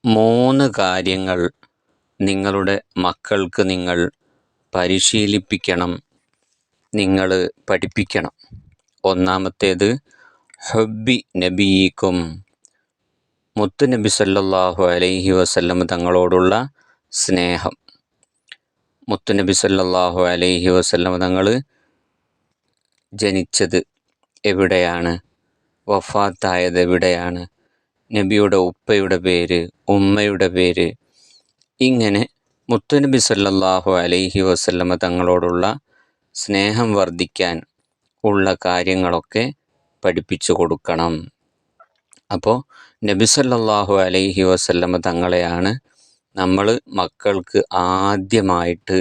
3 കാര്യങ്ങൾ നിങ്ങളുടെ മക്കൾക്ക് നിങ്ങൾ പരിശീലിപ്പിക്കണം, നിങ്ങൾ പഠിപ്പിക്കണം. ഒന്നാമത്തേത് ഹുബ്ബി നബിയിക്കും, മുത്തുനബി സല്ലല്ലാഹു അലൈഹി വസല്ലം തങ്ങളോടുള്ള സ്നേഹം. മുത്തുനബി സല്ലല്ലാഹു അലൈഹി വസല്ലം തങ്ങൾ ജനിച്ചത് എവിടെയാണ്, വഫാത്തായത് എവിടെയാണ്, നബിയുടെ ഉപ്പയുടെ പേര്, ഉമ്മയുടെ പേര്, ഇങ്ങനെ മുത്തുനബി സല്ലല്ലാഹു അലൈഹി വസല്ലമ തങ്ങളോടുള്ള സ്നേഹം വർദ്ധിക്കാൻ ഉള്ള കാര്യങ്ങളൊക്കെ പഠിപ്പിച്ചു കൊടുക്കണം. അപ്പോൾ നബി സല്ലല്ലാഹു അലൈഹി വസല്ലമ തങ്ങളെയാണ് നമ്മൾ മക്കൾക്ക് ആദ്യമായിട്ട്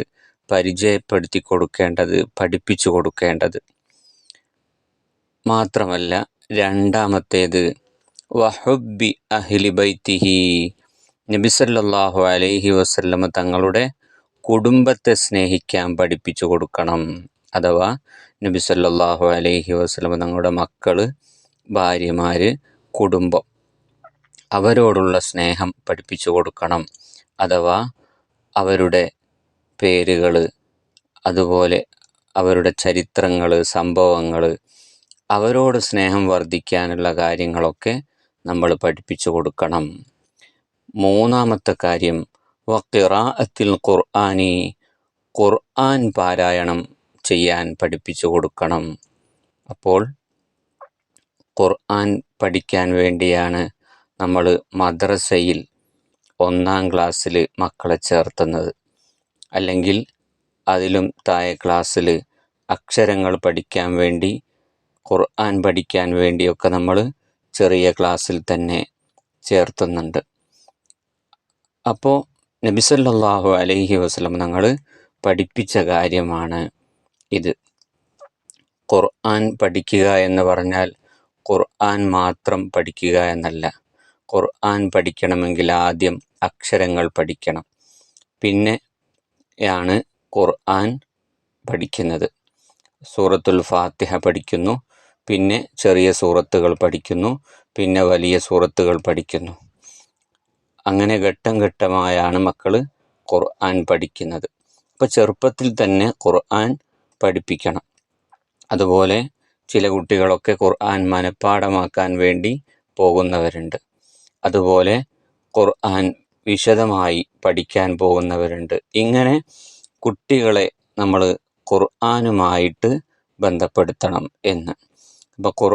പരിചയപ്പെടുത്തി കൊടുക്കേണ്ടത്, പഠിപ്പിച്ചു കൊടുക്കേണ്ടത്. മാത്രമല്ല, രണ്ടാമത്തേത് വഹുബ്ബി അഹ്ലി ബൈത്തിഹി, നബി സല്ലല്ലാഹു അലൈഹി വസല്ലമ തങ്ങളുടെ കുടുംബത്തെ സ്നേഹിക്കാൻ പഠിപ്പിച്ചു കൊടുക്കണം. അഥവാ നബി സല്ലല്ലാഹു അലൈഹി വസല്ലമ തങ്ങളുടെ മക്കൾ, ഭാര്യമാർ, കുടുംബം, അവരോടുള്ള സ്നേഹം പഠിപ്പിച്ചു കൊടുക്കണം. അഥവാ അവരുടെ പേരുകൾ, അതുപോലെ അവരുടെ ചരിത്രങ്ങൾ, സംഭവങ്ങൾ, അവരോട് സ്നേഹം വർദ്ധിക്കാനുള്ള കാര്യങ്ങളൊക്കെ നമ്മൾ പഠിപ്പിച്ചു കൊടുക്കണം. മൂന്നാമത്തെ കാര്യം വഖിറാഅത്തിൽ ഖുർആനി, ഖുർആൻ പാരായണം ചെയ്യാൻ പഠിപ്പിച്ചു കൊടുക്കണം. അപ്പോൾ ഖുർആൻ പഠിക്കാൻ വേണ്ടിയാണ് നമ്മൾ മദ്രസയിൽ 1-ാം ക്ലാസ്സിൽ മക്കളെ ചേർത്തുന്നത്. അല്ലെങ്കിൽ അതിലും താഴെ ക്ലാസ്സിൽ അക്ഷരങ്ങൾ പഠിക്കാൻ വേണ്ടി, ഖുർആൻ പഠിക്കാൻ വേണ്ടിയൊക്കെ നമ്മൾ ചെറിയ ക്ലാസ്സിൽ തന്നെ ചേർത്തുന്നുണ്ട്. അപ്പോൾ നബി സല്ലല്ലാഹു അലൈഹി വസല്ലം തങ്ങൾ പഠിപ്പിച്ച കാര്യമാണ് ഇത്. ഖുർആൻ പഠിക്കുക എന്ന് പറഞ്ഞാൽ ഖുർആൻ മാത്രം പഠിക്കുക എന്നല്ല. ഖുർആൻ പഠിക്കണമെങ്കിൽ ആദ്യം അക്ഷരങ്ങൾ പഠിക്കണം, പിന്നെയാണ് ഖുർആൻ പഠിക്കുന്നത്. സൂറത്തുൽ ഫാത്തിഹ പഠിക്കുന്നു, പിന്നെ ചെറിയ സൂറത്തുകൾ പഠിക്കുന്നു, പിന്നെ വലിയ സൂറത്തുകൾ പഠിക്കുന്നു. അങ്ങനെ ഘട്ടം ഘട്ടമായാണ് മക്കൾ ഖുർആൻ പഠിക്കുന്നത്. അപ്പോൾ ചെറുപ്പത്തിൽ തന്നെ ഖുർആൻ പഠിപ്പിക്കണം. അതുപോലെ ചില കുട്ടികളൊക്കെ ഖുർആൻ മനഃപ്പാഠമാക്കാൻ വേണ്ടി പോകുന്നവരുണ്ട്. അതുപോലെ ഖുർആൻ വിശദമായി പഠിക്കാൻ പോകുന്നവരുണ്ട്. ഇങ്ങനെ കുട്ടികളെ നമ്മൾ ഖുർആനുമായിട്ട് ബന്ധപ്പെടുത്തണം എന്ന്. അപ്പോൾ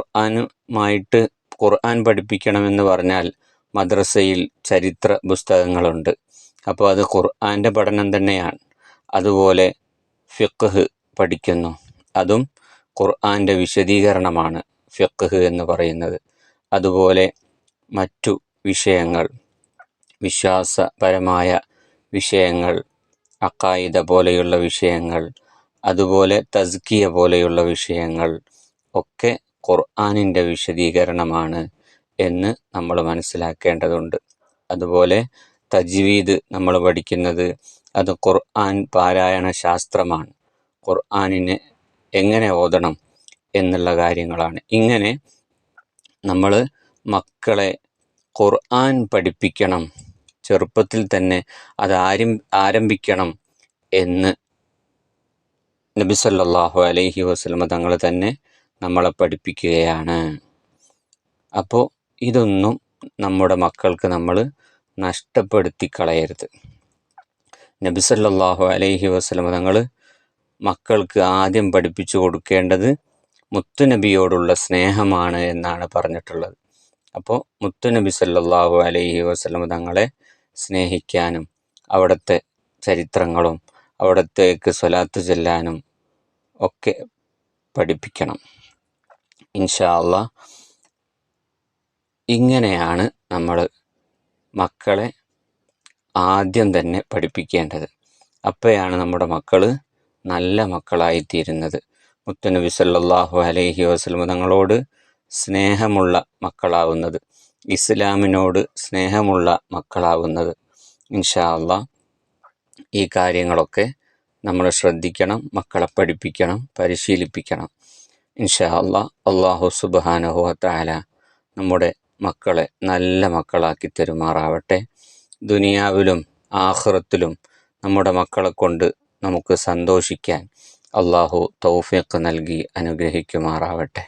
ഖുർആൻ പഠിപ്പിക്കണമെന്ന് പറഞ്ഞാൽ മദ്രസയിൽ ചരിത്ര പുസ്തകങ്ങളുണ്ട്. അപ്പോൾ അത് ഖുർആൻ്റെ പഠനം തന്നെയാണ്. അതുപോലെ ഫിഖ്ഹ് പഠിക്കുന്നു, അതും ഖുർആൻ്റെ വിശദീകരണമാണ് ഫിഖ്ഹ് എന്ന് പറയുന്നത്. അതുപോലെ മറ്റു വിഷയങ്ങൾ, വിശ്വാസപരമായ വിഷയങ്ങൾ, അഖായിദ പോലെയുള്ള വിഷയങ്ങൾ, അതുപോലെ തസ്കിയ പോലെയുള്ള വിഷയങ്ങൾ ഒക്കെ ഖുർആനിൻ്റെ വിശദീകരണമാണ് എന്ന് നമ്മൾ മനസ്സിലാക്കേണ്ടതുണ്ട്. അതുപോലെ തജ്വീദ് നമ്മൾ പഠിക്കുന്നത് അത് ഖുർആൻ പാരായണ ശാസ്ത്രമാണ്. ഖുർആനിനെ എങ്ങനെ ഓതണം എന്നുള്ള കാര്യങ്ങളാണ്. ഇങ്ങനെ നമ്മൾ മക്കളെ ഖുർആൻ പഠിപ്പിക്കണം, ചെറുപ്പത്തിൽ തന്നെ അത് ആരംഭിക്കണം എന്ന് നബി സല്ലല്ലാഹു അലൈഹി വസല്ലം തങ്ങൾ തന്നെ നമ്മളെ പഠിപ്പിക്കുകയാണ്. അപ്പോൾ ഇതൊന്നും നമ്മുടെ മക്കൾക്ക് നമ്മൾ നഷ്ടപ്പെടുത്തി കളയരുത്. നബി സല്ലല്ലാഹു അലൈഹി വസല്ലം തങ്ങൾ മക്കൾക്ക് ആദ്യം പഠിപ്പിച്ചു കൊടുക്കേണ്ടത് മുത്തുനബിയോടുള്ള സ്നേഹമാണ് എന്നാണ് പറഞ്ഞിട്ടുള്ളത്. അപ്പോൾ മുത്തുനബി സല്ലല്ലാഹു അലൈഹി വസല്ലം തങ്ങളെ സ്നേഹിക്കാനും അവിടുത്തെ ചരിത്രങ്ങളും അവിടത്തേക്ക് സ്വലാത്ത് ചൊല്ലാനും ഒക്കെ പഠിപ്പിക്കണം. ഇൻഷാ അല്ലാഹ് ഇങ്ങനെയാണ് നമ്മൾ മക്കളെ ആദ്യം തന്നെ പഠിപ്പിക്കേണ്ടത്. അപ്പോഴാണ് നമ്മുടെ മക്കൾ നല്ല മക്കളായിത്തീരുന്നത്. മുത്തുനബി സല്ലല്ലാഹു അലൈഹി വസല്ലം തങ്ങളോട് സ്നേഹമുള്ള മക്കളാവുന്നത്, ഇസ്ലാമിനോട് സ്നേഹമുള്ള മക്കളാവുന്നത്. ഇൻഷാ അല്ലാഹ് ഈ കാര്യങ്ങളൊക്കെ നമ്മൾ ശ്രദ്ധിക്കണം, മക്കളെ പഠിപ്പിക്കണം, പരിശീലിപ്പിക്കണം. ഇൻഷാ അല്ലാഹ് അല്ലാഹു സുബ്ഹാനഹു വ തആല നമ്മുടെ മക്കളെ നല്ല മക്കളാക്കി തരുമാറാവട്ടെ. ദുനിയാവിലും ആഖിറത്തിലും നമ്മുടെ മക്കളെ കൊണ്ട് നമുക്ക് സന്തോഷിക്കാൻ അള്ളാഹു തൗഫീഖ് നൽകി അനുഗ്രഹിക്കുമാറാവട്ടെ.